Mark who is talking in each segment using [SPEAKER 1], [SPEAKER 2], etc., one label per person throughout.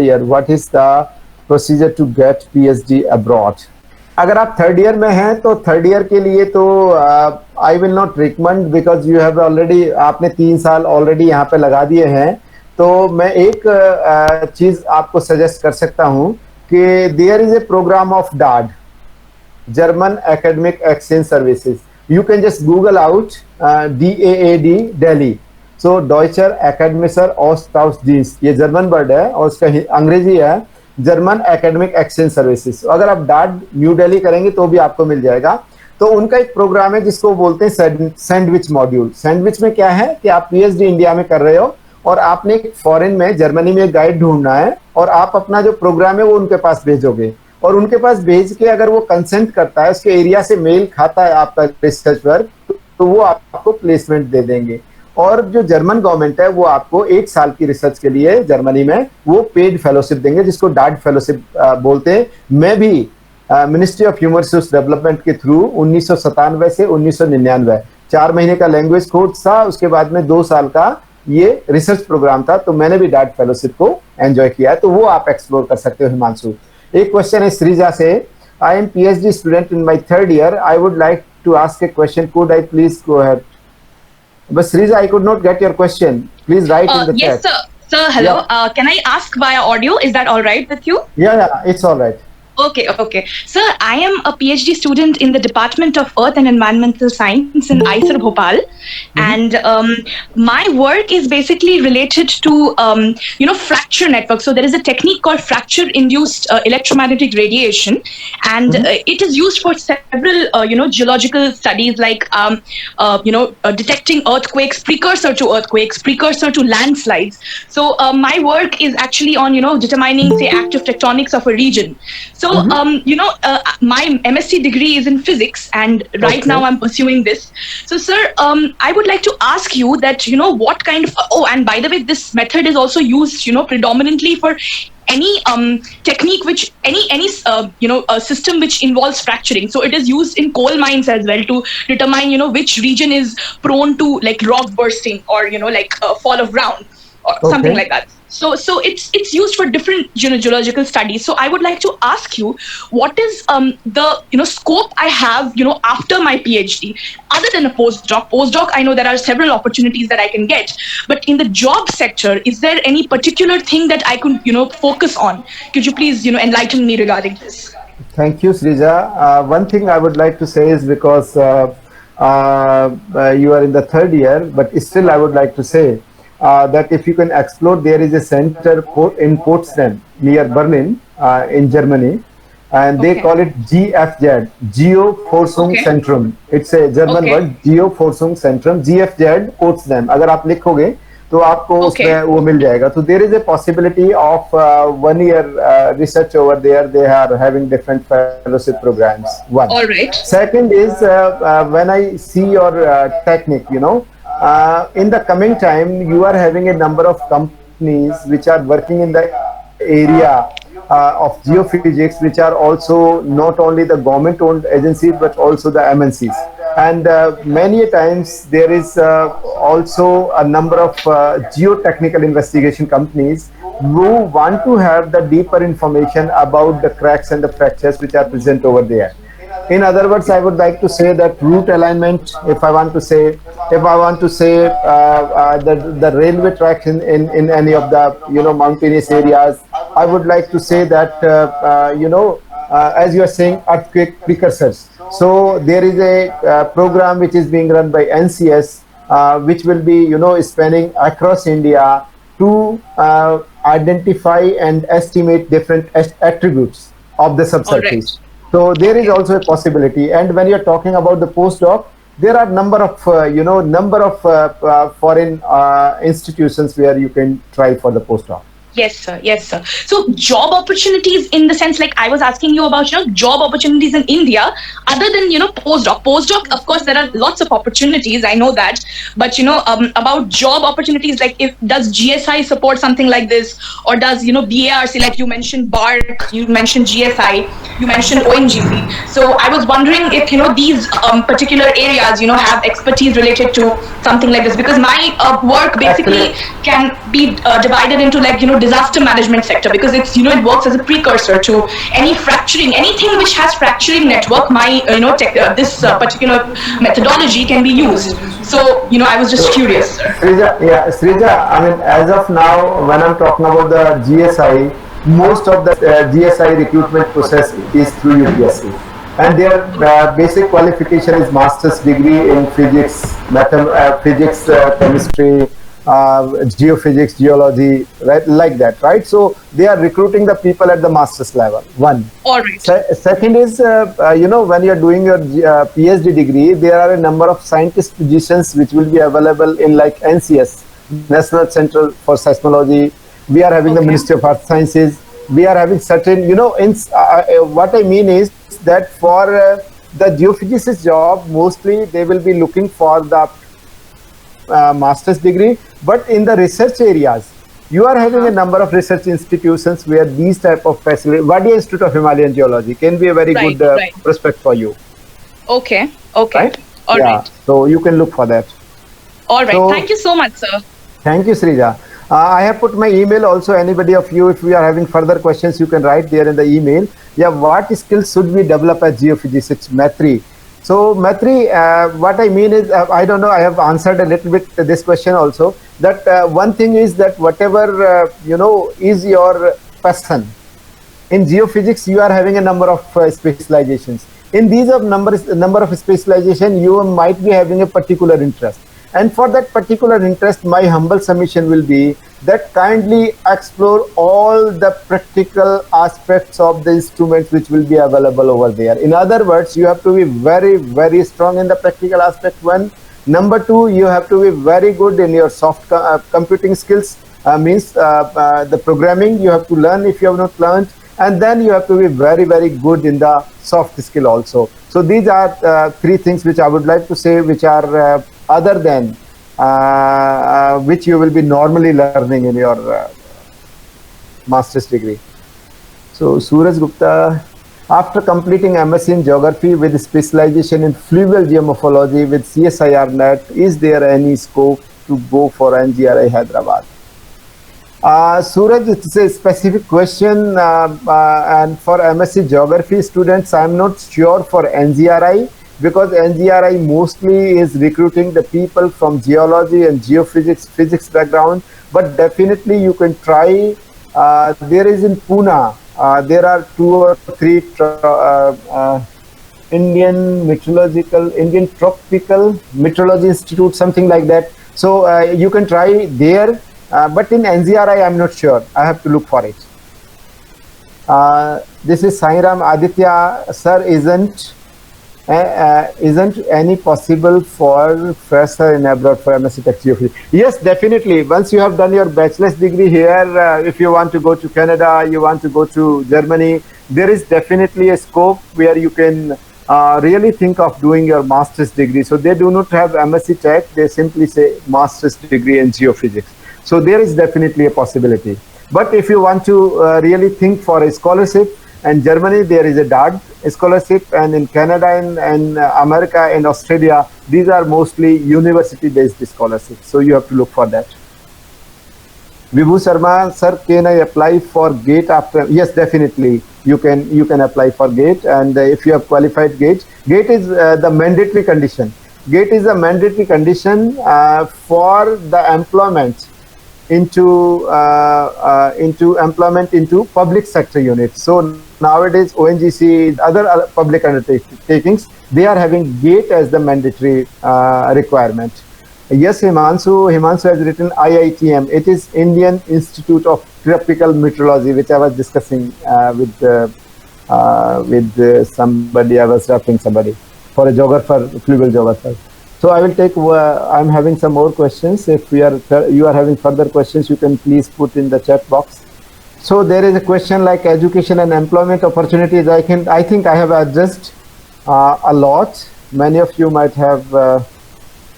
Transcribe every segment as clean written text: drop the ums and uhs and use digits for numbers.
[SPEAKER 1] year, what is the procedure to get PhD abroad? अगर आप third year में हैं तो थर्ड ईयर के लिए तो I will not recommend, because you have already, आपने 3 साल ऑलरेडी यहाँ पे लगा दिए हैं। तो मैं एक चीज आपको सजेस्ट कर सकता हूँ कि there is a programme of DAAD, German Academic Exchange Services. You can just Google out DAAD Delhi. So Deutscher Akademischer Austauschdienst, ये जर्मन वर्ड है और उसका अंग्रेजी है जर्मन एकेडमिक एक्सचेंज सर्विसेज। अगर आप डाड न्यू दिल्ली करेंगे तो भी आपको मिल जाएगा। तो उनका एक प्रोग्राम है जिसको बोलते हैं सैंडविच मॉड्यूल। सैंडविच में क्या है कि आप पीएचडी इंडिया में कर रहे हो और आपने एक फॉरेन में जर्मनी में एक गाइड ढूंढना है और आप अपना जो प्रोग्राम है वो उनके पास भेजोगे और उनके पास भेज के अगर वो कंसेंट करता है, उसके एरिया से मेल खाता है आपका रिसर्च वर्क, तो वो आपको प्लेसमेंट दे देंगे। और जो जर्मन गवर्नमेंट है वो आपको 1 साल की रिसर्च के लिए जर्मनी में वो पेड फेलोशिप देंगे, जिसको डाड फेलोशिप बोलते हैं। मैं भी ministry of human resource development के थ्रू 1997 से 1999 4 महीने का लैंग्वेज कोर्स था, उसके बाद में 2 साल का ये रिसर्च प्रोग्राम था, तो मैंने भी डाड फेलोशिप को एंजॉय किया है। तो वो आप एक्सप्लोर कर सकते हो हिमांशु। एक क्वेश्चन है श्रीजा से, I am PhD student in my third year, I would like to ask a question, could I please go ahead? But Sriza, I could not get your question. Please write in the
[SPEAKER 2] yes,
[SPEAKER 1] chat.
[SPEAKER 2] Yes, sir. Hello.
[SPEAKER 1] Yeah.
[SPEAKER 2] Can I ask via audio? Is that all right with you?
[SPEAKER 1] Yeah, it's all right.
[SPEAKER 2] Okay. Sir, I am a PhD student in the Department of Earth and Environmental Science in IISER Bhopal. And my work is basically related to, fracture network. So there is a technique called fracture-induced electromagnetic radiation. And it is used for several, geological studies like, detecting earthquakes, precursor to earthquakes, precursor to landslides. So my work is actually on, determining, say, active tectonics of a region. So, my MSc degree is in physics, and right now I'm pursuing this. So, sir, I would like to ask you that, what kind of, and by the way, this method is also used, predominantly for any technique which, any system which involves fracturing. So it is used in coal mines as well to determine, which region is prone to like rock bursting or, fall of ground or something like that. So it's used for different geological studies. So I would like to ask you, what is the scope I have after my PhD other than a postdoc? Postdoc, I know there are several opportunities that I can get, but in the job sector, is there any particular thing that I could focus on? Could you please enlighten me regarding this?
[SPEAKER 1] Thank you, Srija. One thing I would like to say is, because you are in the third year, but still I would like to say that if you can explore, there is a center in Potsdam near Berlin in Germany, and they call it GFZ, Geoforschungszentrum. It's a German word, Geoforschungszentrum, GFZ Potsdam. अगर आप लिखोगे तो आपको उसमें वो मिल जाएगा। So there is a possibility of 1 year research over there. They are having different fellowship programs. One.
[SPEAKER 2] All right.
[SPEAKER 1] Second is when I see your technique, in the coming time, you are having a number of companies which are working in the area of geophysics, which are also not only the government-owned agencies but also the MNCs. And many times there is also a number of geotechnical investigation companies who want to have the deeper information about the cracks and the fractures which are present over there. In other words, I would like to say that route alignment, if I want to say the railway tracks in any of the mountainous areas, I would like to say that as you are saying, earthquake precursors. So there is a program which is being run by NCS, which will be spanning across India to identify and estimate different attributes of the subsurface. Right. So there is also a possibility. And when you're talking about the postdoc, there are number of foreign institutions where you can try for the postdoc.
[SPEAKER 2] Yes, sir. So job opportunities, in the sense, like I was asking you about, job opportunities in India, other than, postdoc. Postdoc, of course, there are lots of opportunities, I know that. But, about job opportunities, like does GSI support something like this? Or does, BARC, like you mentioned BARC, you mentioned GSI, you mentioned ONGC. So I was wondering if, these particular areas, have expertise related to something like this. Because my work basically can be divided into, like, disaster management sector, because it's, it works as a precursor to any fracturing, anything which has fracturing network. My this particular methodology can be used. So I was just curious, sir.
[SPEAKER 1] Srija, I mean, as of now, when I'm talking about the GSI, most of the GSI recruitment process is through UPSC, and their basic qualification is master's degree in physics, physics, chemistry, geophysics, geology, right, like that, right? So they are recruiting the people at the master's level. One.
[SPEAKER 2] All right.
[SPEAKER 1] Second is, when you're doing your PhD degree, there are a number of scientist positions which will be available in like NCS, National Center for Seismology. We are having the Ministry of Earth Sciences. We are having certain, what I mean is that for the geophysicist job, mostly they will be looking for the master's degree, but in the research areas, you are having a number of research institutions where these type of facilities, Wadia Institute of Himalayan Geology can be a very good prospect for you.
[SPEAKER 2] Okay.
[SPEAKER 1] Right?
[SPEAKER 2] All right.
[SPEAKER 1] So you can look for that.
[SPEAKER 2] All right. So, thank you so much, sir.
[SPEAKER 1] Thank you, Srija. I have put my email also. Anybody of you, if we are having further questions, you can write there in the email. Yeah, what skills should we develop as geophysicists? Mathri. So Mathri, what I mean is, I don't know, I have answered a little bit this question also, that one thing is that whatever, is your passion. In geophysics, you are having a number of specializations. In these number of specialization, you might be having a particular interest. And for that particular interest, my humble submission will be that kindly explore all the practical aspects of the instruments which will be available over there. In other words, you have to be very, very strong in the practical aspect. One. Number two, you have to be very good in your soft computing skills, means the programming you have to learn if you have not learned. And then you have to be very, very good in the soft skill also. So these are three things which I would like to say, which are other than which you will be normally learning in your master's degree. So Suraj Gupta, after completing MSc in geography with specialization in fluvial geomorphology with CSIR NET, is there any scope to go for NGRI Hyderabad? Suraj, it's a specific question, and for MSc geography students, I'm not sure for NGRI, because NGRI mostly is recruiting the people from geology and geophysics, physics background, but definitely you can try. There is in Pune, there are 2 or 3 Indian Tropical Meteorology Institute, something like that. So you can try there, but in NGRI, I'm not sure. I have to look for it. This is Sairam Aditya, sir, isn't any possible for fresher in abroad for MSc Tech Geophysics? Yes, definitely. Once you have done your bachelor's degree here, if you want to go to Canada, you want to go to Germany, there is definitely a scope where you can really think of doing your master's degree. So they do not have MSc Tech, they simply say master's degree in geophysics. So there is definitely a possibility. But if you want to really think for a scholarship, in Germany, there is a DAAD scholarship, and in Canada and America and Australia, these are mostly university-based scholarships. So you have to look for that. Vibhu Sharma, sir, can I apply for GATE after? Yes, definitely. You can apply for GATE, and if you have qualified GATE, GATE is the mandatory condition. GATE is a mandatory condition for the employment into public sector units. So nowadays ONGC, other public undertakings, they are having GATE as the mandatory requirement. Yes, Himanshu has written IITM. It is Indian Institute of Tropical Meteorology, which I was discussing with somebody. I was referring somebody for a geographer, fluvial geographer. So I will take. I'm having some more questions. If you are having further questions, you can please put in the chat box. So there is a question like education and employment opportunities. I think I have addressed a lot. Many of you might have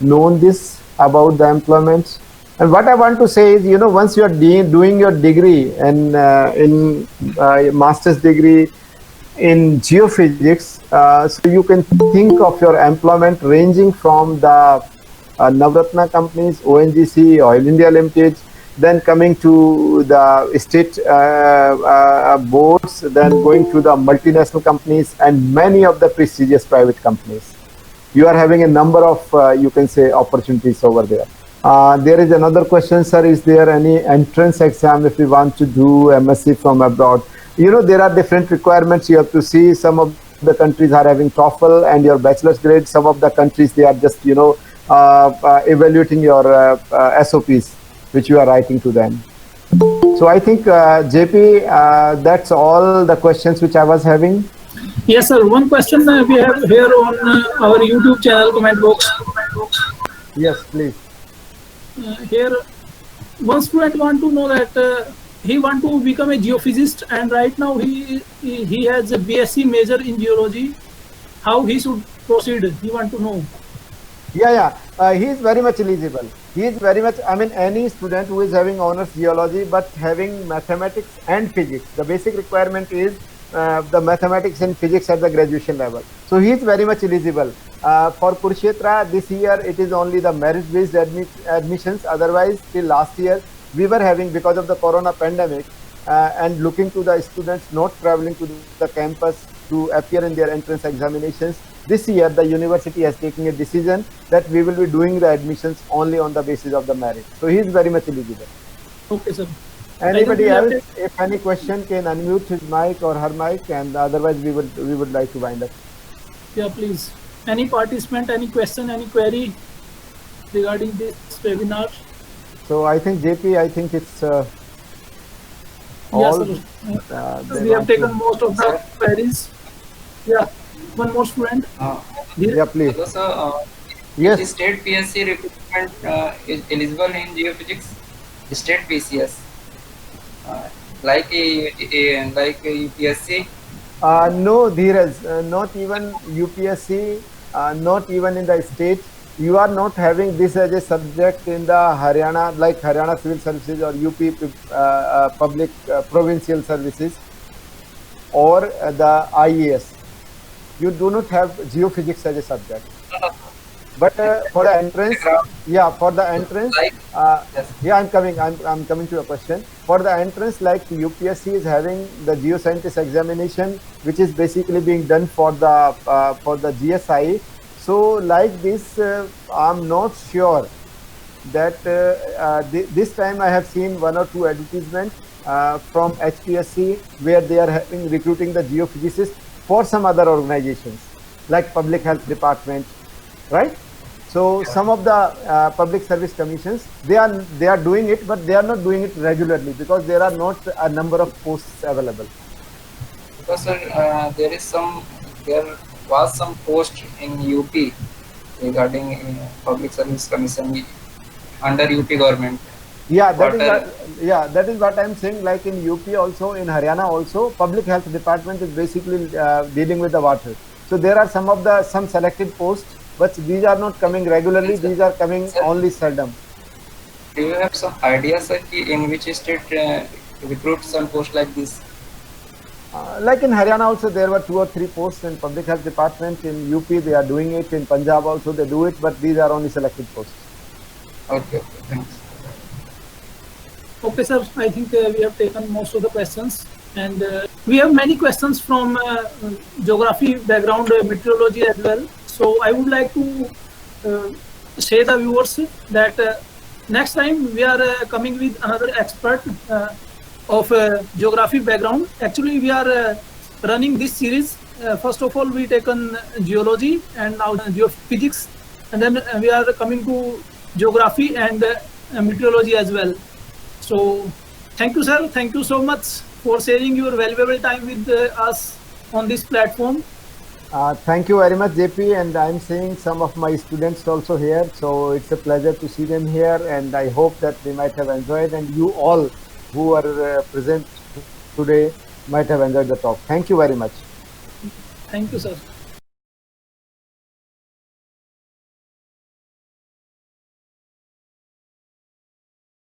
[SPEAKER 1] known this about the employment. And what I want to say is, once you are doing your degree and in master's degree in geophysics, so you can think of your employment ranging from the Navratna companies, ONGC, Oil India Limited. then coming to the state boards, then going to the multinational companies and many of the prestigious private companies. You are having a number of, you can say, opportunities over there. There is another question, sir. Is there any entrance exam if we want to do MSc from abroad? You know, there are different requirements you have to see. Some of the countries are having TOEFL and your bachelor's grade. Some of the countries, they are just, you know, evaluating your SOPs, which you are writing to them. So I think, JP, that's all the questions which I was having.
[SPEAKER 3] Yes, sir. One question we have here on our YouTube channel comment box.
[SPEAKER 1] Yes, please.
[SPEAKER 3] Here, one student want to know that he want to become a geophysicist, and right now he has a BSc major in geology. How he should proceed? He want to know.
[SPEAKER 1] Yeah. He is very much eligible. He is very much, I mean, any student who is having honors geology but having mathematics and physics. The basic requirement is the mathematics and physics at the graduation level. So he is very much eligible. For Kurukshetra, this year it is only the merit-based admissions. Otherwise, till last year, we were having, because of the corona pandemic, and looking to the students not traveling to the campus to appear in their entrance examinations. This year, the university has taken a decision that we will be doing the admissions only on the basis of the merit. So he is very much eligible.
[SPEAKER 3] Okay, sir.
[SPEAKER 1] Anybody else, if any question, can unmute his mic or her mic, and otherwise we would like to wind up.
[SPEAKER 3] Yeah, please. Any participant, any question, any query regarding this webinar?
[SPEAKER 1] So I think, JP, I think it's all.
[SPEAKER 3] Yes, we have taken most of the queries. Yeah, one more student.
[SPEAKER 1] Yeah, please.
[SPEAKER 4] Hello, sir.
[SPEAKER 1] Yes.
[SPEAKER 4] Is state PSC recruitment is eligible in geophysics? State PCS, like a UPSC?
[SPEAKER 1] No, Dheeraj, not even UPSC, not even in the state. You are not having this as a subject in the Haryana, like Haryana Civil Services or UP Public Provincial Services or the IAS. You do not have geophysics as a subject. But for the entrance, for the entrance, I'm coming to your question. For the entrance, like UPSC is having the geoscientist examination, which is basically being done for the GSI. So like this, I'm not sure that this time I have seen one or two advertisements from HPSC where they are recruiting the geophysicists for some other organizations like Public Health Department, right? So some of the public service commissions, they are doing it, but they are not doing it regularly because there are not a number of posts available.
[SPEAKER 4] Because sir, there was some post in UP regarding public service commission under UP government.
[SPEAKER 1] That is what I'm saying. Like in UP also, in Haryana also, public health department is basically dealing with the water. So there are some selected posts, but these are not coming regularly. These are coming only seldom.
[SPEAKER 4] Do you have some ideas, sir, in which state recruit some posts like this?
[SPEAKER 1] Like in Haryana also, there were 2 or 3 posts in public health department. In UP, they are doing it. In Punjab also, they do it, but these are only selected posts.
[SPEAKER 4] Okay, thanks.
[SPEAKER 3] Okay, sir. I think we have taken most of the questions, and we have many questions from geography background, meteorology as well. So I would like to say the viewers that next time we are coming with another expert of geography background. Actually, we are running this series. First of all, we taken geology and now geophysics, and then we are coming to geography and meteorology as well. So thank you, sir. Thank you so much for sharing your valuable time with us on this platform.
[SPEAKER 1] Thank you very much, JP, and I'm seeing some of my students also here. So it's a pleasure to see them here, and I hope that they might have enjoyed, and you all who are present today might have enjoyed the talk. Thank you very much.
[SPEAKER 3] Thank you, sir.